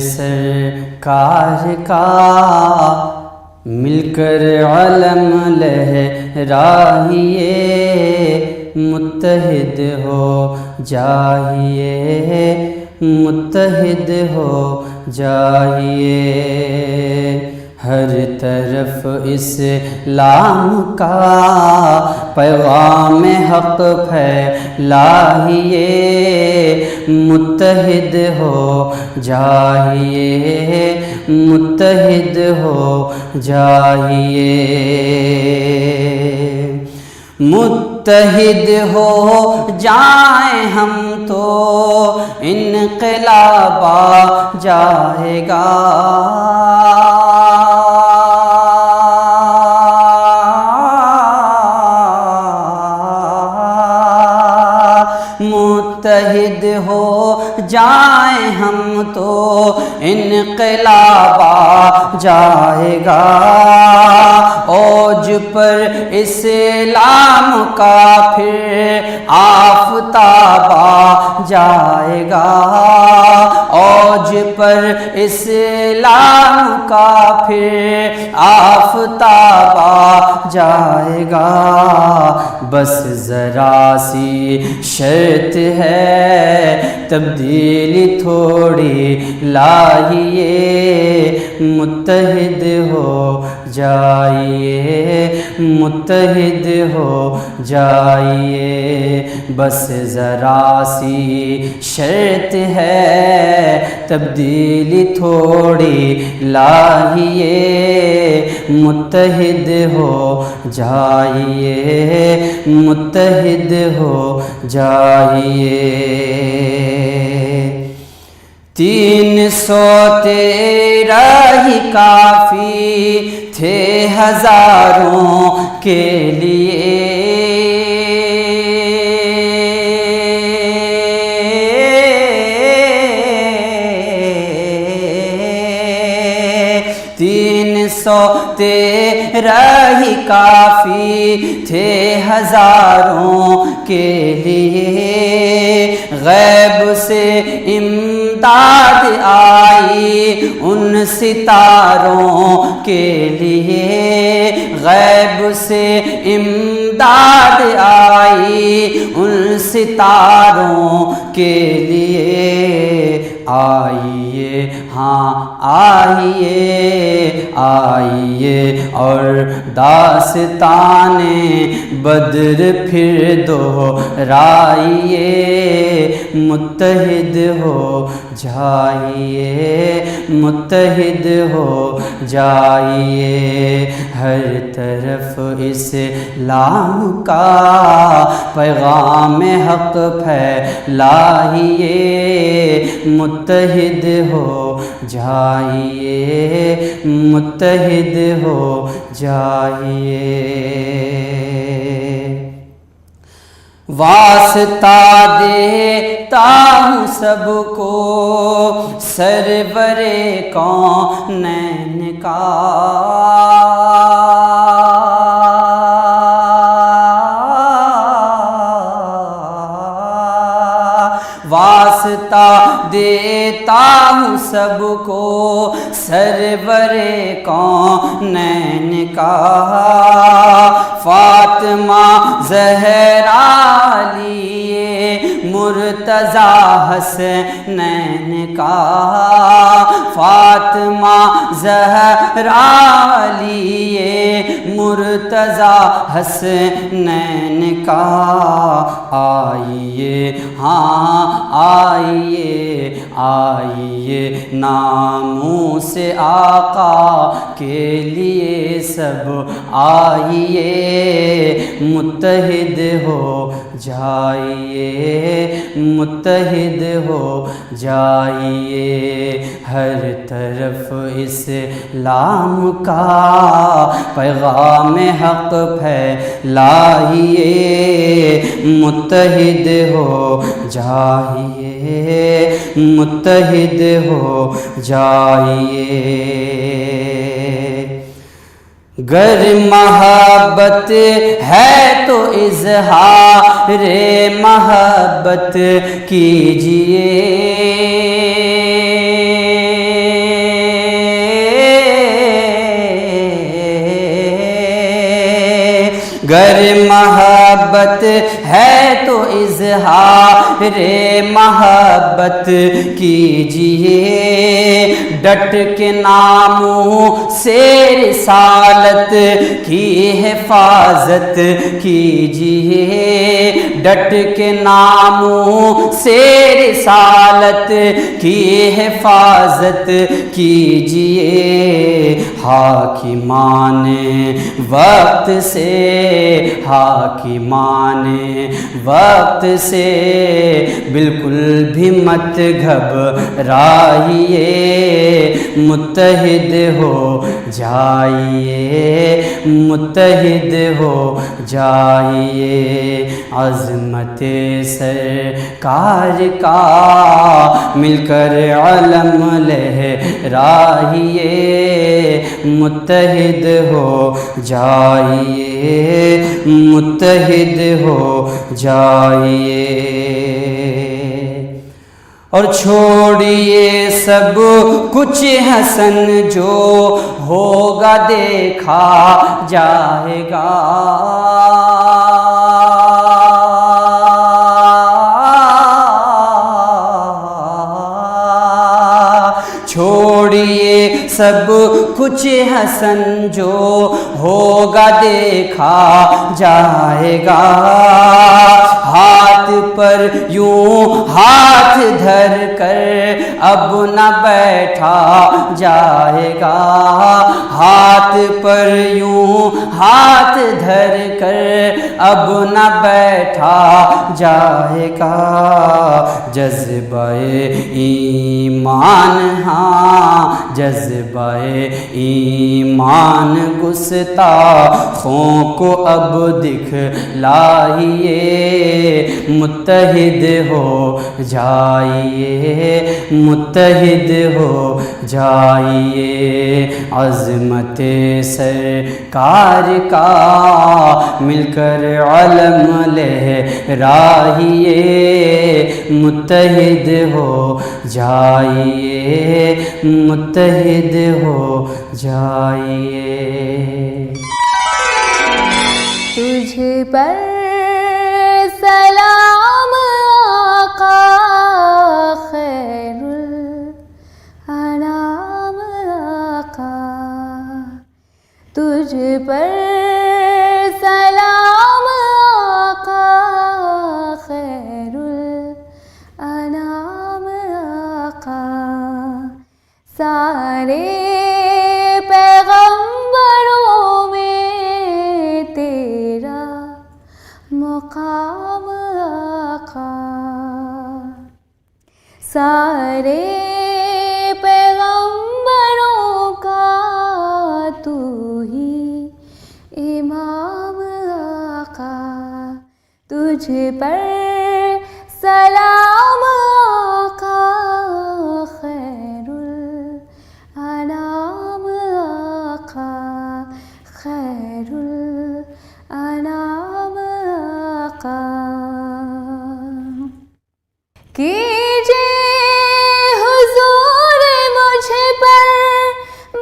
सरकार का मिलकर अलम लहराइए, मुत्तहिद हो जाइए, मुत्तहिद हो जाइए। हर तरफ इस्लाम का पैगाम हक़ फैलाइए, मुत्तहिद हो जाइए, मुत्तहिद हो जाइए। मुत्तहिद हो जाएं हम तो इनक़लाब आ जाएगा, मुत्तहिद हो जाएं हम तो इनक़लाब आ जाएगा। औज पर इस्लाम का फिर आफ़ताब आ जाएगा, औज पर इस्लाम का फिर आफ़ताब आ जाएगा। बस ज़रा सी शर्त है, तब्दीली थोड़ी लाइए, मुत्तहिद हो जाइए, मुत्तहिद हो जाइए। बस ज़रा सी शर्त है, तब्दीली थोड़ी लाइए, मुत्तहिद हो जाइए, मुत्तहिद हो जाइए। 313 ही काफ़ी थे हज़ारों के लिए, 313 ही काफ़ी थे हज़ारों के लिए। गैब से इमदाद आई उन सितारों के लिए, गैब से इमदाद आई उन सितारों के लिए। आइए हाँ आइए आइए और दास्ताने बद्र फिर दोहराइए, मुत्तहिद हो जाइए, मुत्तहिद हो जाइए। हर तरफ इस्लाम का पैगाम हक़ फैलाइए, मुत्तहिद हो जाइए, मुत्तहिद हो जाइए। वास्ता देता हूँ सबको सरवरे कौनैन का, वास्ता देता हूँ सबको सरवरे कौनैन का। फातिमा ज़हरा लिए मुर्तज़ा हसनैन का, फातिमा ज़हरा लिए मुर्तज़ा हसनैन का। आइए हाँ आइए आइए नामों से आका के लिए सब आइए, मुत्तहिद हो जाइए, मुत्तहिद हो जाइए। हर तरफ इस्लाम का पैगाम हक़ फैलाइए, मुत्तहिद हो जाइए, मुत्तहिद हो जाइए। गर मोहब्बत है तो इज़हार मोहब्बत कीजिए, गर मोहब्बत है तो इजहार मोहब्बत कीजिए, डट के नामों से रिसालत की हिफाजत कीजिए, डट के नामों से रिसालत की हिफाजत कीजिए। हाकिमाने वक्त से, हाकिमाने वक्त से बिल्कुल भी मत घबराइए, मुत्तहिद हो जाइए, मुत्तहिद हो जाइए। अज़मत सरकार का मिलकर अलम लहराइए, मुत्तहिद हो जाइए, मुत्तहिद हो जाइए। और छोड़िए सब कुछ हसन जो होगा देखा जाएगा, छोड़िए सब कुछ हसन जो होगा देखा जाएगा। हाथ पर यूं हाथ धर कर अब न बैठा जाएगा, हाथ पर यूं हाथ धर कर अब न बैठा जाएगा। जज्बे ईमान, हाँ जज्बे ईमान गुस्ताखों को अब दिखलाइए, मुत्तहिद हो जाइए, मुत्तहिद हो जाइए। अज़मत सरकार का मिलकर अलम लहराइए, मुत्तहिद हो जाइए, मुत्तहिद हो जाइए। तुझ पर सलाम आका खैरुल अनाम आका, तुझ पर सलाम आका खैरुल अनाम आका। सारे पैगंबरों में तेरा मुकाम आका, सारे पैगंबरों का तू ही इमाम आका। तुझ पर सलाम आका खैरुल अनाम आका, खैरुल अनाम आका। कीजिए हुजूर मुझ पर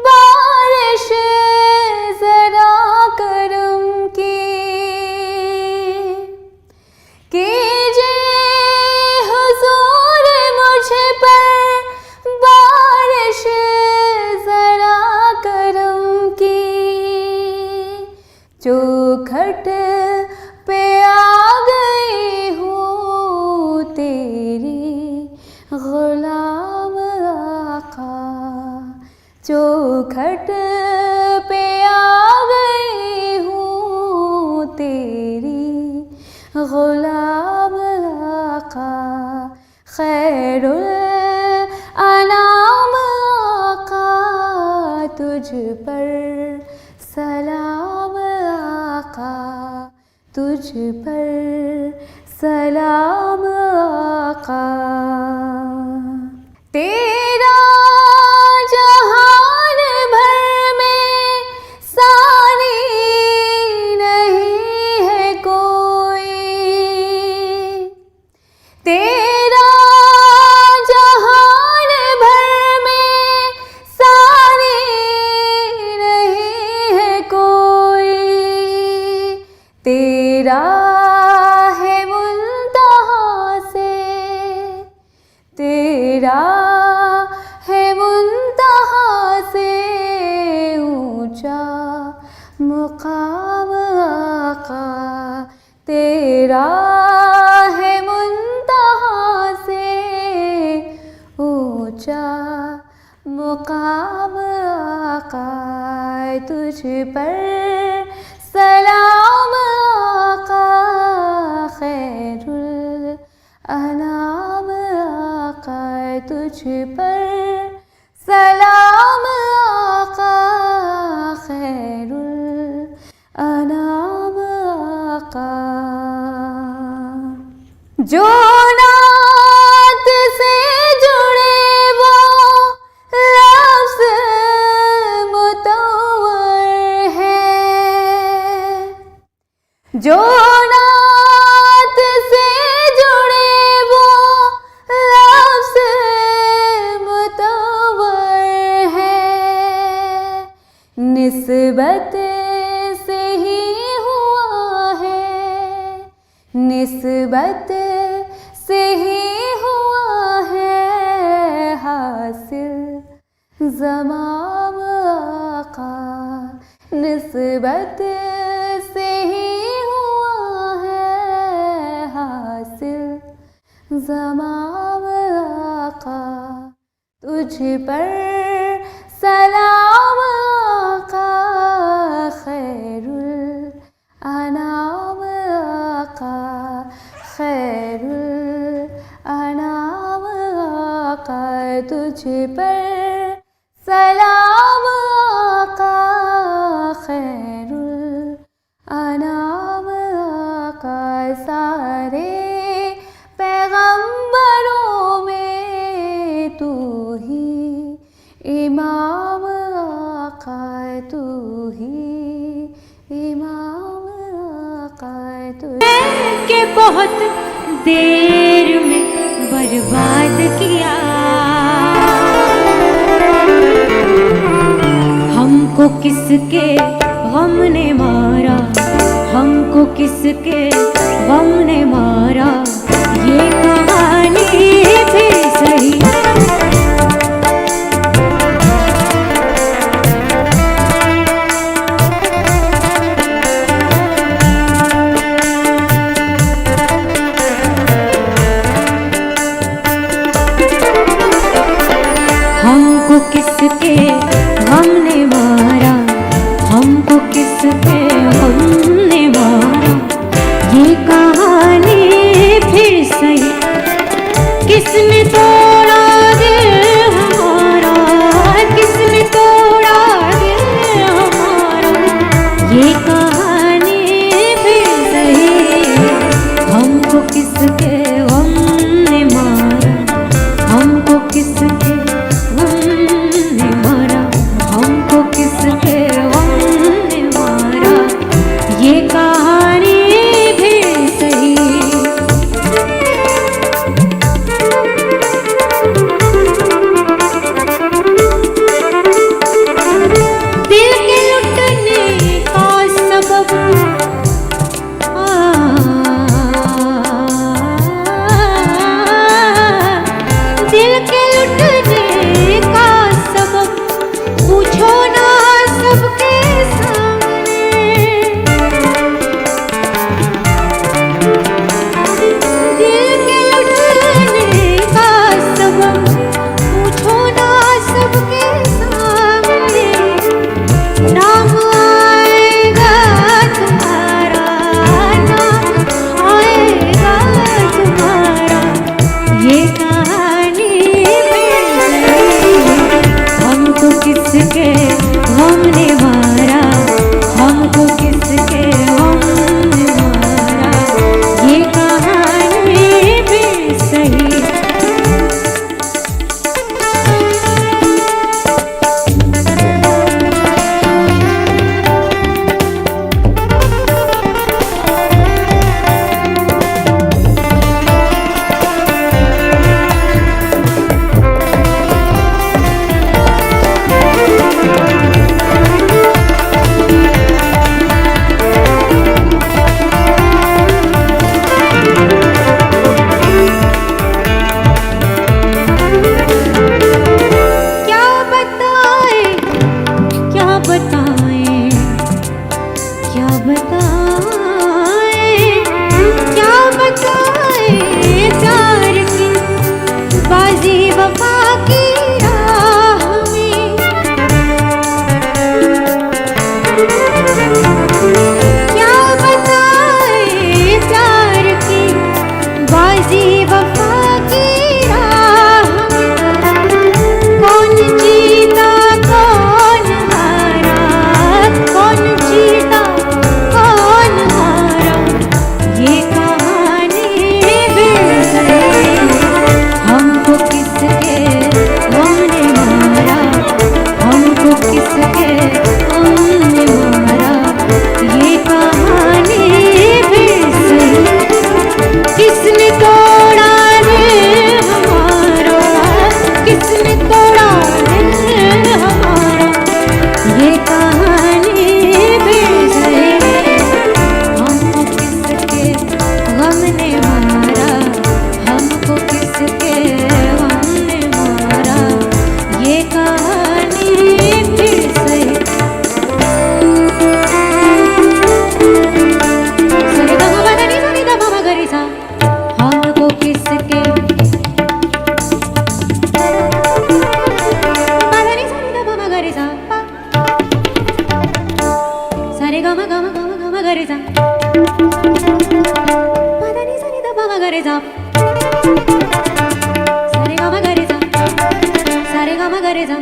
बारिश ज़रा करम की, कीजिए हुजूर मुझ पर बारिश ज़रा करम की। चौखट पे आ गई हूँ तेरी गुलाम आका, चौखट पे आ गई हूँ तेरी गुलाम आका। खैरुल अनाम आका, तुझ पर सलाम आका, तुझ पर सलाम आका। तेरा जहान भर में सानी नहीं है कोई, तेरा जहान भर में सानी नहीं है कोई। तुझ पर सलाम आका खैरुल अनाम आका। जो नात से जुड़े वो लफ्ज़ मुतव्वर है, जो नात से जुड़े वो लफ्ज़ मुतव्वर है, निस्बत से ही हुआ है, निस्बत से ही हुआ है हासिल ज़माम आका, निस्बत से ही हुआ है हासिल ज़माम आका। तुझ पर सलाम आका खैरुल अनाम आका, खैरुल अनाम आका। तुझ पर सलाम आका खैरुल अनाम आका। सारे पैगंबरों में तू ही इमाम आका, तू ही इमाम आका। तू के बहुत देर में बर्बाद किया, हमको किसके गम ने मारा, हमको किसके गम ने मारा, ये कहानी भी सही। हमको किसके गम ने मारा, हमको किसके गम ने मारा, ये कहानी भी किसने तोड़ा दिल हमारा, किसने तोड़ा दिल हमारा, ये कहानी बेसही। हमको किसके गम ने मारा, हमको किसके गम ने मारा, ये कहानी बेसही। सरे ग म प ध नि सा नि ध प म ग रे सा, हमको किसके प ध नि सा नि ध प म ग रे सा पा, सरे ग म ग म ग म ग म ग रे सा, प ध नि सा नि ध प म ग रे सा, सरे ग म ग रे सा, सरे ग म ग रे सा,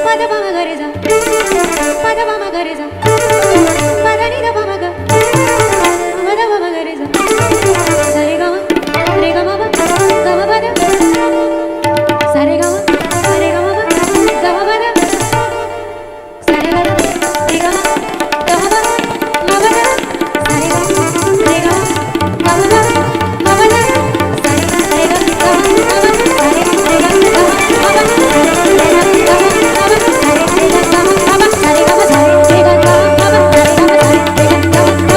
प ध प म ग रे सा, प ध प म ग रे सा, प ध नि ध प म ग, प ध प म ग रे सा, सरे ग म रे ग म प ग म प ध, सरे ग म रे ग म प ग म प ध, सरे ग म रे ग म ग म प म प ध, सरे ग म रे ग म ग म प म प ध, सरे ग रे ग ग म प ध, सरे रे ग ग म प ध, सरे रे ग ग म प ध, सरे रे ग ग म प ध, सरे रे ग ग म प ध,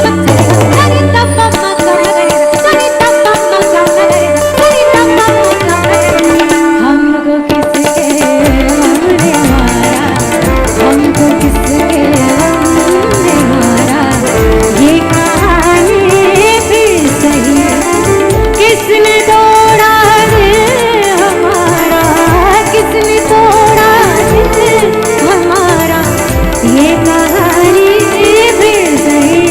सरे ग म प ध, सरे ग ग म हमको किसके हमने मारा, हमको किसके हमने मारा, ये कहानी फिर सही। किसने तोड़ा दिल हमारा, किसने तोड़ा दिल हमारा, ये कहानी फिर सही।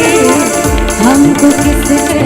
हमको किसके